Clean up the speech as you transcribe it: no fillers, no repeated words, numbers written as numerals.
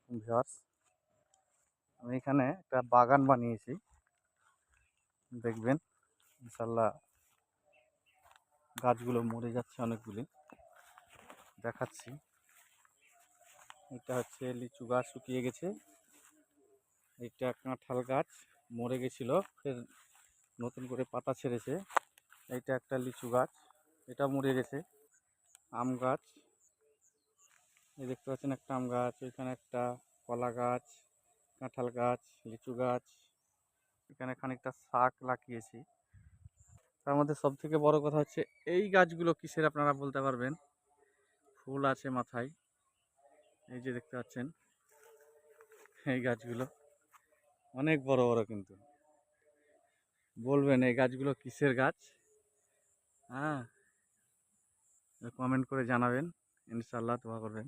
Viewers, আমি এখানে একটা বাগান বানিয়েছি। দেখবেন ইনশাল্লাহ গাছগুলো মরে যাচ্ছে অনেকগুলি। দেখাচ্ছি, এটা হচ্ছে লিচু গাছ শুকিয়ে গেছে, এটা কাঁঠাল গাছ মরে গেছিল, ফের নতুন করে পাতা ছেড়েছে। এইটা একটা লিচু গাছ, এটা মরে গেছে। আম গাছ, এই দেখতে পাচ্ছেন একটা আম গাছ, ওইখানে একটা কলা গাছ, কাঁঠাল গাছ, লিচু গাছ, এখানে খানিকটা শাক লাগিয়েছি। তার মধ্যে সব থেকে বড় কথা হচ্ছে এই গাছগুলো কিসের আপনারা বলতে পারবেন? ফুল আছে মাথায়, এই যে দেখতে পাচ্ছেন এই গাছগুলো অনেক বড় বড়, কিন্তু বলবেন এই গাছগুলো কিসের গাছ? হ্যাঁ, কমেন্ট করে জানাবেন, ইনশাল্লাহ দোয়া করবেন।